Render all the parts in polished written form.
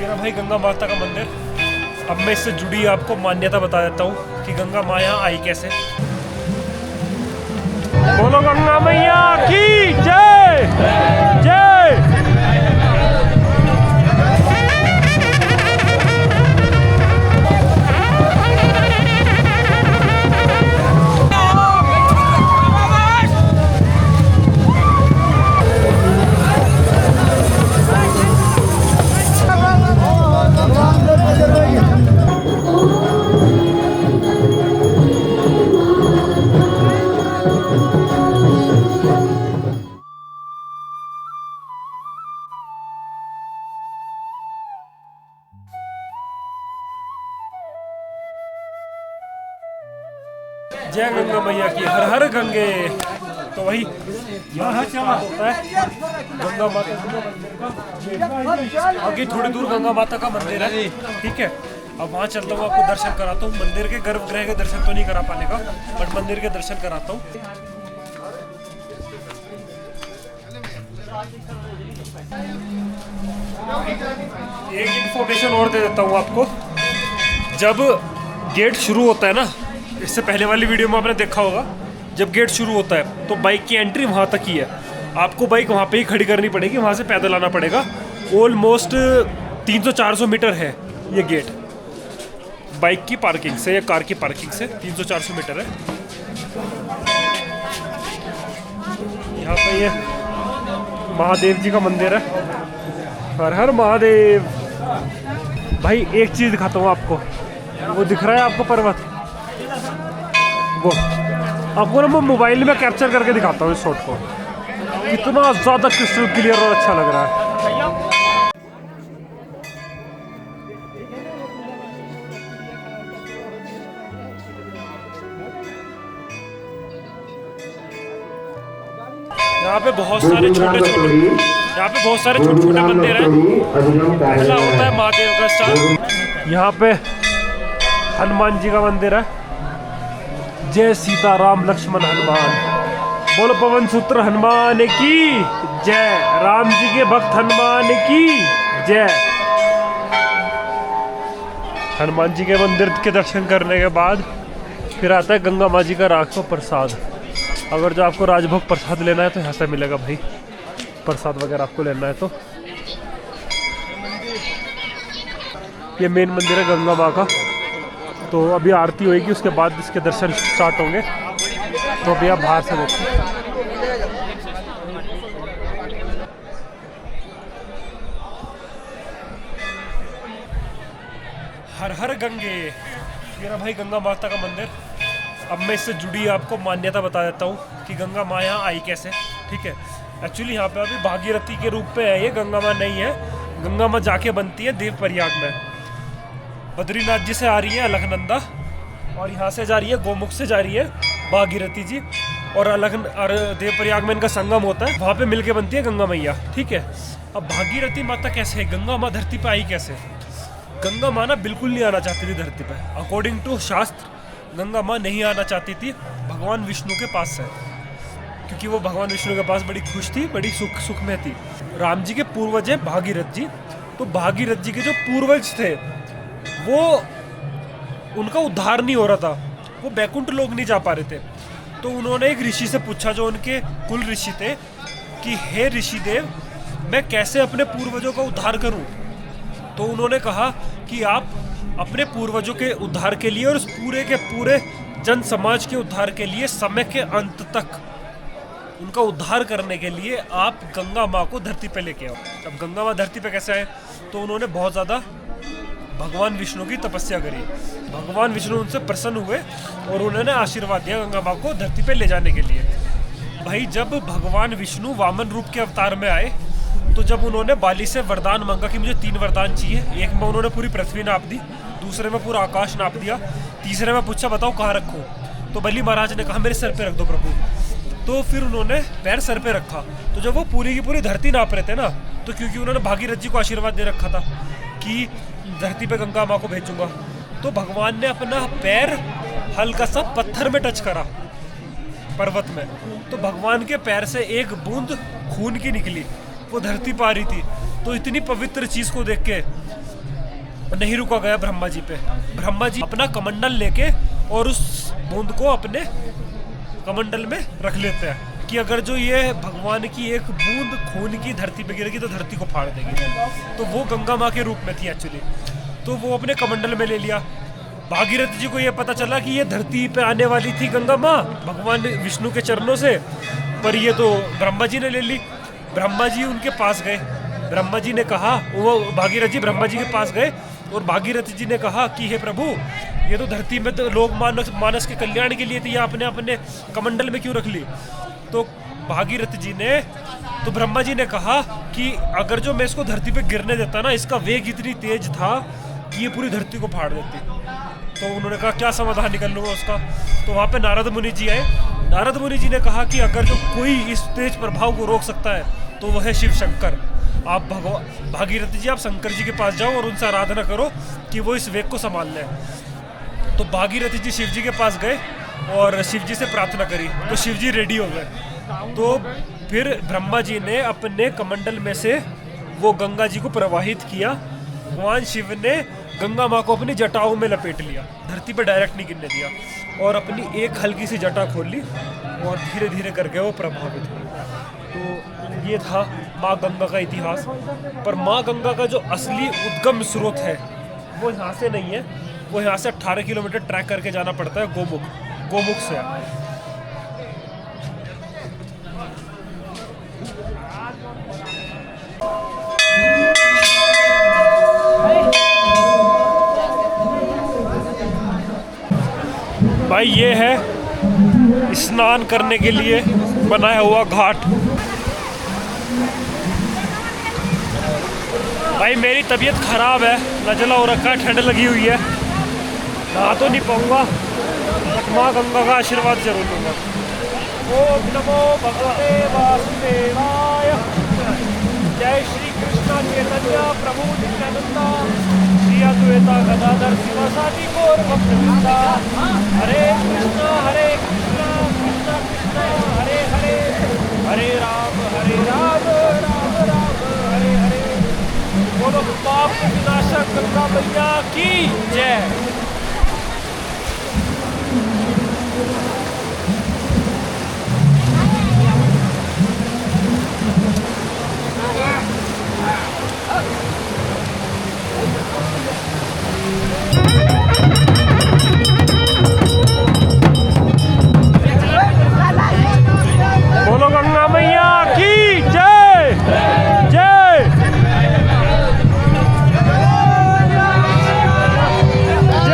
मेरा भाई गंगा माता का मंदिर। अब मैं इससे जुड़ी आपको मान्यता बता देता हूँ कि गंगा माँ यहाँ आई कैसे। बोलो गंगा मैया की जय जय। जय गंगा मैया की, हर हर गंगे। तो वही यहाँ होता है गंगा माता का आगे थोड़ी दूर गंगा माता का मंदिर है, ठीक है। अब वहाँ चलता हूँ, आपको दर्शन कराता हूँ। मंदिर के गर्भगृह के दर्शन तो नहीं करा पाने का, बट मंदिर के दर्शन कराता हूँ। एक इन्फॉर्मेशन और दे देता हूँ आपको। जब गेट शुरू होता है ना, इससे पहले वाली वीडियो में आपने देखा होगा, जब गेट शुरू होता है तो बाइक की एंट्री वहाँ तक ही है। आपको बाइक वहाँ पे ही खड़ी करनी पड़ेगी, वहाँ से पैदल आना पड़ेगा। ऑलमोस्ट 300-400 मीटर है ये गेट, बाइक की पार्किंग से या कार की पार्किंग से 300-400 मीटर है। यहाँ पे ये महादेव जी का मंदिर है। हर हर महादेव। भाई एक चीज़ दिखाता हूँ आपको, वो दिख रहा है आपको पर्वत, वो आपको ना मैं मोबाइल में कैप्चर करके दिखाता हूँ इस शॉट को। कितना ज़्यादा क्रिस्टल क्लियर और अच्छा लग रहा है। यहाँ पे बहुत सारे छोटे छोटे मंदिर हैं। पहला होता है महादेव का स्थान। यहाँ पे हनुमान जी का मंदिर है। जय सीता राम लक्ष्मण हनुमान। बोलो पवन सूत्र हनुमान की जय। राम जी के भक्त हनुमान की जय। हनुमान जी के मंदिर के दर्शन करने के बाद फिर आता है गंगा माँ जी का राख का प्रसाद। अगर जो आपको राजभोग प्रसाद लेना है तो यहाँ से मिलेगा भाई, प्रसाद वगैरह आपको लेना है तो। ये मेन मंदिर है गंगा माँ का। तो अभी आरती होएगी, उसके बाद इसके दर्शन स्टार्ट होंगे। तो अभी आप बाहर से देखिए। हर हर गंगे। मेरा भाई गंगा माता का मंदिर। अब मैं इससे जुड़ी आपको मान्यता बता देता हूँ कि गंगा माँ यहाँ आई कैसे, ठीक है। एक्चुअली यहाँ पे अभी भागीरथी के रूप में है ये, गंगा माँ नहीं है। गंगा माँ जाके बनती है देव प्रयाग में। बद्रीनाथ जी से आ रही है अलकनंदा, और यहाँ से जा रही है गोमुख से जा रही है भागीरथी जी, और देव प्रयाग में इनका संगम होता है, वहाँ पे मिलके बनती है गंगा मैया, ठीक है। अब भागीरथी माता कैसे है, गंगा माँ धरती पे आई कैसे। गंगा माँ ना बिल्कुल नहीं आना चाहती थी धरती पे। अकॉर्डिंग टू शास्त्र गंगा माँ नहीं आना चाहती थी भगवान विष्णु के पास से, क्योंकि वो भगवान विष्णु के पास बड़ी खुश थी, बड़ी सुख में थी। राम जी के पूर्वज है भागीरथ जी, तो भागीरथ जी के जो पूर्वज थे वो, उनका उद्धार नहीं हो रहा था, वो बैकुंठ लोक नहीं जा पा रहे थे। तो उन्होंने एक ऋषि से पूछा, जो उनके कुल ऋषि थे, कि हे ऋषि देव, मैं कैसे अपने पूर्वजों का उद्धार करूं। तो उन्होंने कहा कि आप अपने पूर्वजों के उद्धार के लिए और उस पूरे के पूरे जन समाज के उद्धार के लिए, समय के अंत तक उनका उद्धार करने के लिए आप गंगा माँ को धरती पे लेके आओ। अब गंगा माँ धरती पे कैसे आए, तो उन्होंने बहुत ज़्यादा भगवान विष्णु की तपस्या करी। भगवान विष्णु उनसे प्रसन्न हुए और उन्होंने आशीर्वाद दिया गंगा माँ को धरती पे ले जाने के लिए। भाई जब भगवान विष्णु वामन रूप के अवतार में आए, तो जब उन्होंने बाली से वरदान मांगा कि मुझे 3 वरदान चाहिए, एक में उन्होंने पूरी पृथ्वी नाप दी, दूसरे में पूरा आकाश नाप दिया, तीसरे में पूछा बताओ कहाँ रखूँ। तो बलि महाराज ने कहा मेरे सर पे रख दो प्रभु। तो फिर उन्होंने पैर सर पे रखा। तो जब वो पूरी की पूरी धरती नाप रहे थे ना, तो क्योंकि उन्होंने भागीरथ जी को आशीर्वाद दे रखा था कि धरती पे गंगा माँ को भेजूंगा, तो भगवान ने अपना पैर हल्का सा पत्थर में टच करा पर्वत में, तो भगवान के पैर से एक बूंद खून की निकली, वो धरती पा रही थी। तो इतनी पवित्र चीज़ को देख के नहीं रुका गया ब्रह्मा जी पे। ब्रह्मा जी अपना कमंडल लेके और उस बूंद को अपने कमंडल में रख लेते हैं कि अगर जो ये भगवान की एक बूंद खून की धरती पे गिरेगी तो धरती को फाड़ देगी। तो वो गंगा माँ के रूप में थी एक्चुअली, तो वो अपने कमंडल में ले लिया। भागीरथी जी को ये पता चला कि ये धरती पे आने वाली थी गंगा माँ भगवान विष्णु के चरणों से, पर ये तो ब्रह्मा जी ने ले ली। ब्रह्मा जी उनके पास गए। ब्रह्मा जी ने कहा, वो भागीरथ जी ब्रह्मा जी के पास गए और भागीरथ जी ने कहा कि हे प्रभु, ये तो धरती में तो लोग मानस के कल्याण के लिए थी, ये अपने अपने कमंडल में क्यों रख ली? तो भागीरथ जी ने, तो ब्रह्मा जी ने कहा कि अगर जो मैं इसको धरती पे गिरने देता ना, इसका वेग इतनी तेज था कि ये पूरी धरती को फाड़ देती। तो उन्होंने कहा क्या समाधान निकल लूँगा उसका? तो वहाँ पे नारद मुनि जी आए। नारद मुनि जी ने कहा कि अगर जो कोई इस तेज प्रभाव को रोक सकता है तो वह है शिव शंकर। आप भागीरथी जी आप शंकर जी के पास जाओ और उनसे आराधना करो कि वो इस वेग को संभाल लें। तो भागीरथी जी शिव जी के पास गए और शिव जी से प्रार्थना करी, तो शिव जी रेडी हो गए। तो फिर ब्रह्मा जी ने अपने कमंडल में से वो गंगा जी को प्रवाहित किया। भगवान शिव ने गंगा माँ को अपनी जटाओं में लपेट लिया, धरती पर डायरेक्ट नहीं गिरने दिया, और अपनी एक हल्की सी जटा खोल ली और धीरे धीरे करके वो प्रभावित हुई। तो ये था माँ गंगा का इतिहास। पर माँ गंगा का जो असली उद्गम स्रोत है वो यहाँ से नहीं है, वो यहाँ से 18 किलोमीटर ट्रैक करके जाना पड़ता है गोमुख से। भाई ये है स्नान करने के लिए बनाया हुआ घाट। भाई मेरी तबीयत खराब है, नजला हो रखा है, ठंड लगी हुई है, नहा तो नहीं पाऊंगा, बट माँ गंगा का आशीर्वाद जरूर लूँगा। ओम नमो भगवते वासुदेवाय। जय श्री कृष्ण चैतन्य प्रभु नित्यानंदा श्री अद्वैता गदाधर शिवासादि गौर भक्तवृंदा। हरे कृष्ण कृष्ण कृष्ण हरे हरे, हरे राम राम राम हरे हरे। बोलो पाप विनाशक गंगा मैया की जय। बोलो गंगा मैया की जय जय जय।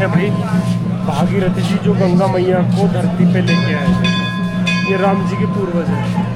हैं भाई भागीरथी जी जो गंगा मैया को धरती पे लेके आए थे। ये राम जी के पूर्वज हैं।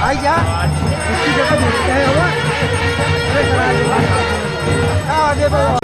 आई जा इसकी जगह देखते हैं